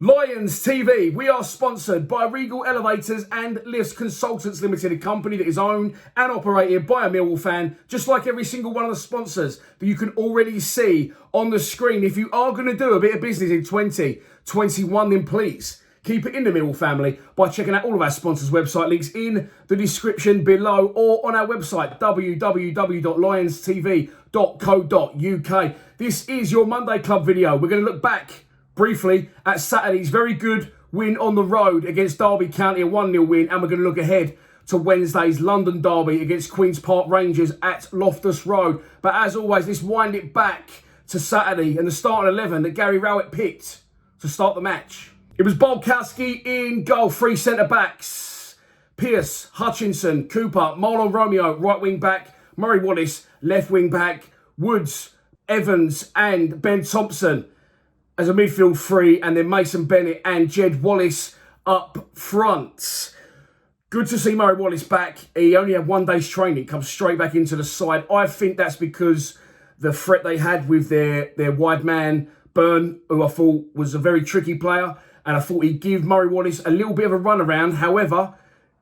Lions TV, we are sponsored by Regal Elevators and Lifts Consultants Limited, a company that is owned and operated by a Millwall fan, just like every single one of the sponsors that you can already see on the screen. If you are going to do a bit of business in 2021, then please keep it in the Millwall family by checking out all of our sponsors' website links in the description below or on our website, www.lionstv.co.uk. This is your Monday Club video. We're going to look back briefly at Saturday's very good win on the road against Derby County, a 1-0 win, and we're going to look ahead to Wednesday's London derby against Queen's Park Rangers at Loftus Road. But as always, let's wind it back to Saturday and the starting 11 that Gary Rowett picked to start the match. It was Bulkowski in goal, three centre-backs. Pearce, Hutchinson, Cooper, Marlon Romeo, right wing-back. Murray Wallace, left wing-back. Woods, Evans and Ben Thompson as a midfield three, and then Mason Bennett and Jed Wallace up front. Good to see Murray Wallace back. He only had 1 day's training, comes straight back into the side. I think that's because the threat they had with their wide man, Byrne, who I thought was a very tricky player, and I thought he'd give Murray Wallace a little bit of a run around. However,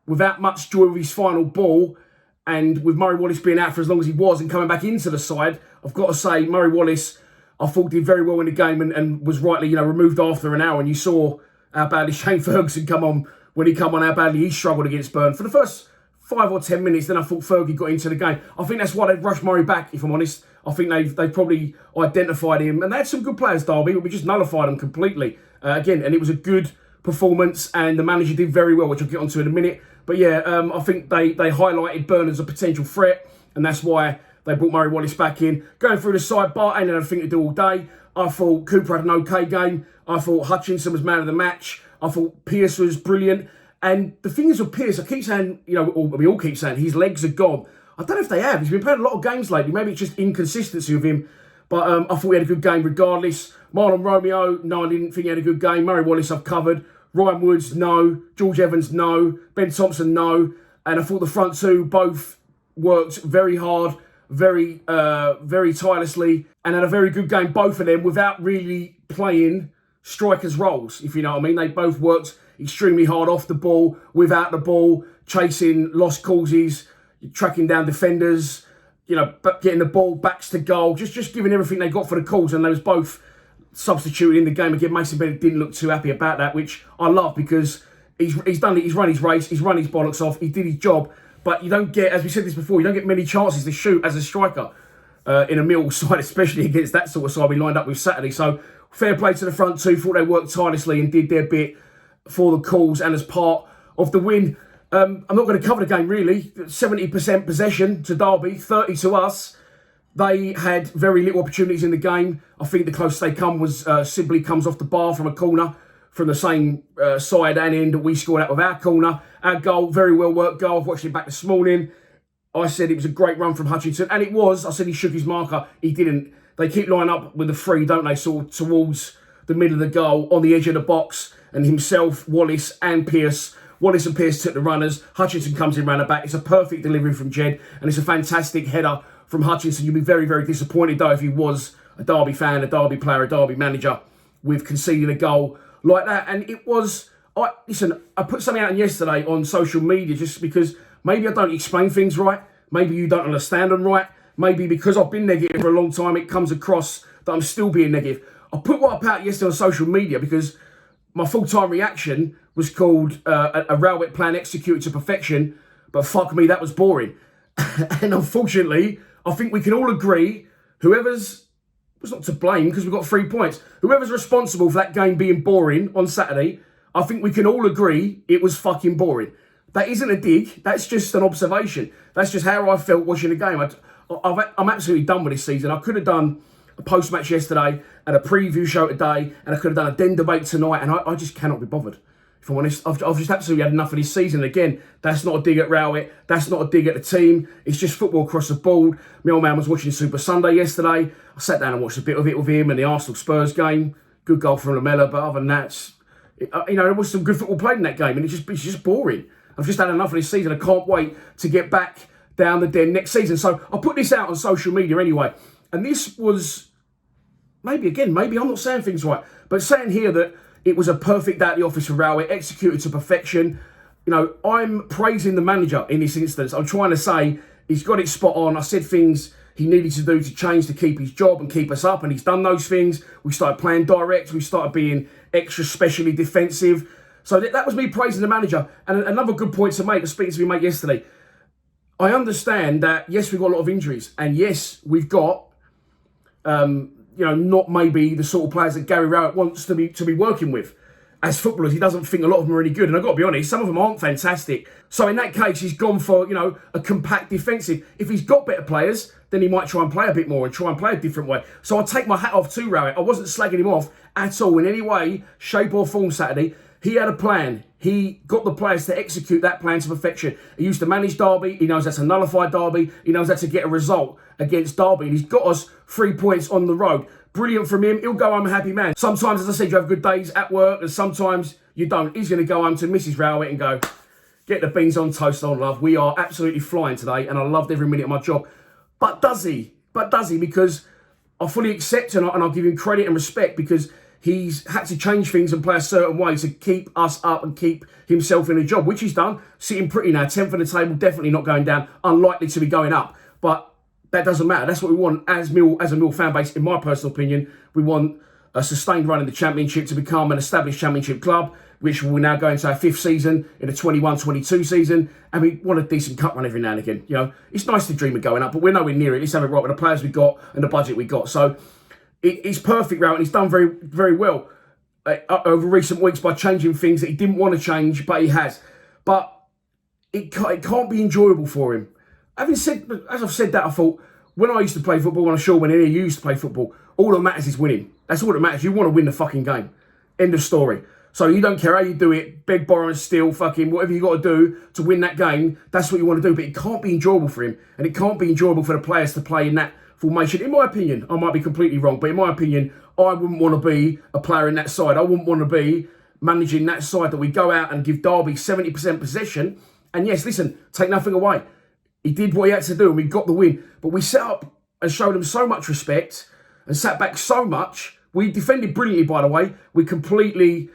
without much joy with his final ball, and with Murray Wallace being out for as long as he was and coming back into the side, I've got to say Murray Wallace, I thought, did very well in the game and was rightly, removed after an hour. And you saw how badly Shane Ferguson come on when he come on, how badly he struggled against Byrne. For the first 5 or 10 minutes, then I thought Fergie got into the game. I think that's why they've rushed Murray back, if I'm honest. I think they've probably identified him. And they had some good players, Derby, but we just nullified them completely. Again, and it was a good performance, and the manager did very well, which I'll get onto in a minute. But yeah, I think they highlighted Byrne as a potential threat, and that's why they brought Murray Wallace back in. Going through the sidebar, ain't had anything to do all day. I thought Cooper had an okay game. I thought Hutchinson was man of the match. I thought Pearce was brilliant. And the thing is with Pearce, I keep saying, we all keep saying his legs are gone. I don't know if they have. He's been playing a lot of games lately. Maybe it's just inconsistency with him. But I thought he had a good game regardless. Marlon Romeo, no, I didn't think he had a good game. Murray Wallace, I've covered. Ryan Woods, no. George Evans, no. Ben Thompson, no. And I thought the front two both worked very hard, very tirelessly, and had a very good game, both of them, without really playing strikers' roles, if you know what I mean. They both worked extremely hard off the ball, without the ball, chasing lost causes, tracking down defenders, getting the ball backs to goal, just giving everything they got for the cause. And they was both substituted in the game. Again, Mason Bennett didn't look too happy about that, which I love, because he's done it, he's run his race, he's run his bollocks off, he did his job. But you don't get, as we said this before, you don't get many chances to shoot as a striker in a Millwall side, especially against that sort of side we lined up with Saturday. So fair play to the front two. Thought they worked tirelessly and did their bit for the calls and as part of the win. I'm not going to cover the game really. 70% possession to Derby, 30 to us. They had very little opportunities in the game. I think the closest they come was simply comes off the bar from a corner, from the same side and end that we scored out with our corner. Our goal, very well worked goal. I've watched it back this morning. I said it was a great run from Hutchinson, and it was. I said he shook his marker. He didn't. They keep lining up with the three, don't they, sort of towards the middle of the goal, on the edge of the box, and himself, Wallace and Pearce. Wallace and Pearce took the runners. Hutchinson comes in round the back. It's a perfect delivery from Jed, and it's a fantastic header from Hutchinson. You'd be very, very disappointed, though, if he was a Derby fan, a Derby player, a Derby manager, with conceding a goal like that. And it was, listen, I put something out yesterday on social media just because maybe I don't explain things right. Maybe you don't understand them right. Maybe because I've been negative for a long time, it comes across that I'm still being negative. I put what I put out yesterday on social media because my full-time reaction was called a Rowett plan executed to perfection, but fuck me, that was boring. And unfortunately, I think we can all agree, whoever's, it's not to blame because we've got 3 points, whoever's responsible for that game being boring on Saturday, I think we can all agree it was fucking boring. That isn't a dig, that's just an observation. That's just how I felt watching the game. I'm absolutely done with this season. I could have done a post-match yesterday and a preview show today, and I could have done a den debate tonight, and I just cannot be bothered. If I'm honest, I've just absolutely had enough of this season. Again, that's not a dig at Rowett. That's not a dig at the team. It's just football across the board. My old man was watching Super Sunday yesterday. I sat down and watched a bit of it with him and the Arsenal-Spurs game. Good goal from Lamela, but other than that, there was some good football played in that game, and it's just boring. I've just had enough of this season. I can't wait to get back down the den next season. So I put this out on social media anyway. And this was, maybe I'm not saying things right, but saying here that It was a perfect day at the office for Rowett, executed to perfection. You know, I'm praising the manager in this instance. I'm trying to say he's got it spot on. I said things he needed to do to change to keep his job and keep us up, and he's done those things. We started playing direct. We started being extra specially defensive. So that was me praising the manager. And another good point to make, I was speaking to my mate yesterday. I understand that, yes, we've got a lot of injuries. And yes, we've got, not maybe the sort of players that Gary Rowett wants to be working with. As footballers, he doesn't think a lot of them are any good. And I've got to be honest, some of them aren't fantastic. So in that case, he's gone for, a compact defensive. If he's got better players, then he might try and play a bit more and try and play a different way. So I take my hat off to Rowett. I wasn't slagging him off at all in any way, shape or form Saturday. He had a plan. He got the players to execute that plan to perfection. He used to manage Derby. He knows how to nullify Derby. He knows how to get a result against Derby. And he's got us 3 points on the road. Brilliant from him. He'll go home a happy man. Sometimes, as I said, you have good days at work, and sometimes you don't. He's going to go home to Mrs. Rowett and go, get the beans on toast on, love. We are absolutely flying today, and I loved every minute of my job. But does he? Because I fully accept and I'll give him credit and respect, because he's had to change things and play a certain way to keep us up and keep himself in a job, which he's done. Sitting pretty now, 10th on the table, definitely not going down, unlikely to be going up. But that doesn't matter. That's what we want as a Mill fan base, in my personal opinion. We want a sustained run in the Championship to become an established Championship club, which will now go into our 5th season in the 21-22 season. And we want a decent cup run every now and again. It's nice to dream of going up, but we're nowhere near it. Let's have it right with the players we got and the budget we got. So it's perfect, Rowett, and he's done very, very well over recent weeks by changing things that he didn't want to change, but he has. But it can't be enjoyable for him. As I've said that, I thought, when I used to play football, when I'm sure when any of you used to play football, all that matters is winning. That's all that matters. You want to win the fucking game. End of story. So you don't care how you do it, beg, borrow and steal, fucking whatever you got to do to win that game, that's what you want to do. But it can't be enjoyable for him, and it can't be enjoyable for the players to play in that formation. In my opinion, I might be completely wrong, but in my opinion, I wouldn't want to be a player in that side. I wouldn't want to be managing that side that we go out and give Derby 70% possession. And yes, listen, take nothing away. He did what he had to do and we got the win. But we set up and showed him so much respect and sat back so much. We defended brilliantly, by the way. We completely,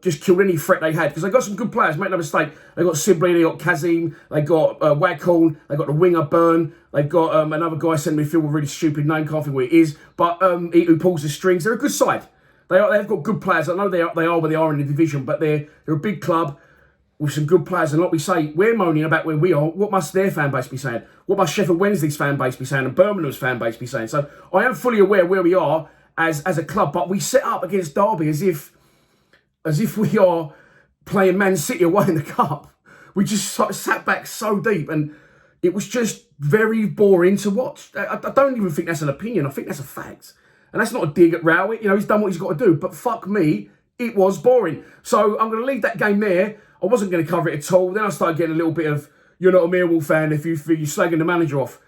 just killed any threat they had. Because they got some good players, make no mistake. They got Sibley, they got Kazim, they got Waghorn, they got the winger Byrne. They've got another guy centre midfield with a really stupid name, can't think where it is. But who pulls the strings. They're a good side. They've got good players. I know they are where they are in the division, but they're a big club with some good players. And like we say, we're moaning about where we are. What must their fan base be saying? What must Sheffield Wednesday's fan base be saying? And Birmingham's fan base be saying? So I am fully aware where we are as a club, but we set up against Derby as if we are playing Man City away in the cup. We just sat back so deep, and it was just very boring to watch. I don't even think that's an opinion. I think that's a fact. And that's not a dig at Rowett. He's done what he's got to do. But fuck me, it was boring. So I'm going to leave that game there. I wasn't going to cover it at all. Then I started getting a little bit of, you're not a Millwall fan if you're slagging the manager off.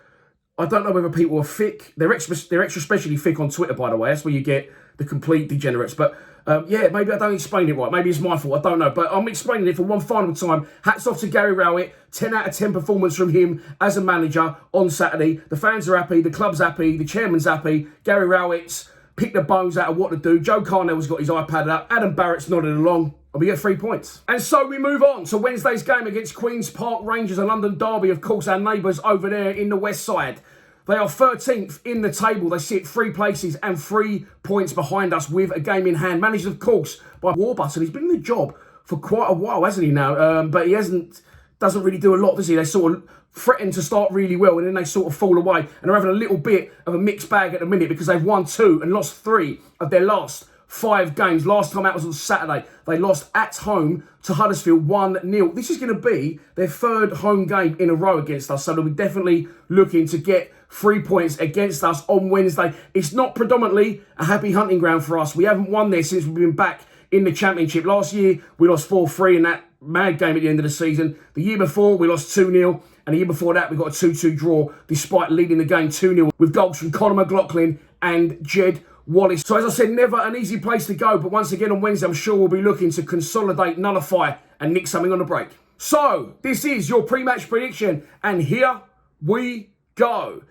I don't know whether people are thick. They're extra specially thick on Twitter, by the way. That's where you get the complete degenerates. But maybe I don't explain it right. Maybe it's my fault. I don't know. But I'm explaining it for one final time. Hats off to Gary Rowett. 10 out of 10 performance from him as a manager on Saturday. The fans are happy. The club's happy. The chairman's happy. Gary Rowett's picked the bones out of what to do. Joe Carnell's got his iPad up. Adam Barrett's nodded along. And we get 3 points. And so we move on to Wednesday's game against Queen's Park Rangers and London Derby. Of course, our neighbours over there in the West Side. They are 13th in the table. They sit 3 places and 3 points behind us with a game in hand. Managed, of course, by Warburton. He's been in the job for quite a while, hasn't he now? But he doesn't really do a lot, does he? They sort of threaten to start really well and then they sort of fall away. And they're having a little bit of a mixed bag at the minute because they've won 2 and lost 3 of their last 5 games. Last time out was on Saturday. They lost at home to Huddersfield 1-0. This is going to be their 3rd home game in a row against us. So they'll be definitely looking to get 3 points against us on Wednesday. It's not predominantly a happy hunting ground for us. We haven't won there since we've been back in the Championship. Last year, we lost 4-3 in that mad game at the end of the season. The year before, we lost 2-0. And the year before that, we got a 2-2 draw, despite leading the game 2-0 with goals from Conor McLaughlin and Jed Wallace. So as I said, never an easy place to go. But once again on Wednesday, I'm sure we'll be looking to consolidate, nullify and nick something on the break. So this is your pre-match prediction. And here we go.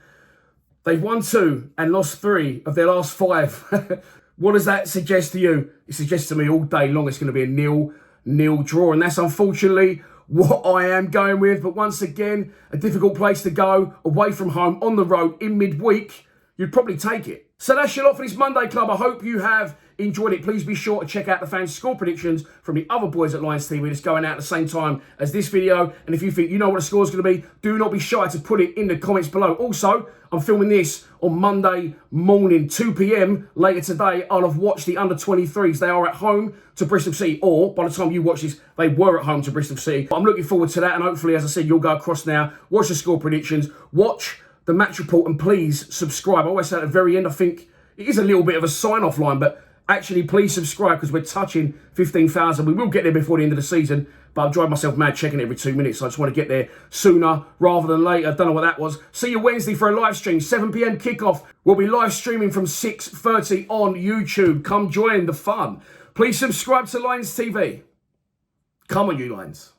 They've won 2 and lost 3 of their last 5. What does that suggest to you? It suggests to me all day long it's going to be a 0-0 draw. And that's unfortunately what I am going with. But once again, a difficult place to go, away from home, on the road, in midweek. You'd probably take it. So that's your lot for this Monday Club. I hope you have enjoyed it. Please be sure to check out the fans' score predictions from the other boys at Lions TV. It's going out at the same time as this video. And if you think you know what the score is going to be, do not be shy to put it in the comments below. Also, I'm filming this on Monday morning, 2 p.m. Later today, I'll have watched the under-23s. They are at home to Bristol City, or by the time you watch this, they were at home to Bristol City. But I'm looking forward to that, and hopefully, as I said, you'll go across now, watch the score predictions, watch the match report, and please subscribe. I always say at the very end, I think it is a little bit of a sign-off line, but actually, please subscribe because we're touching 15,000. We will get there before the end of the season, but I'll drive myself mad checking it every 2 minutes. So I just want to get there sooner rather than later. Don't know what that was. See you Wednesday for a live stream, 7 p.m. kickoff. We'll be live streaming from 6:30 on YouTube. Come join the fun. Please subscribe to Lions TV. Come on, you Lions.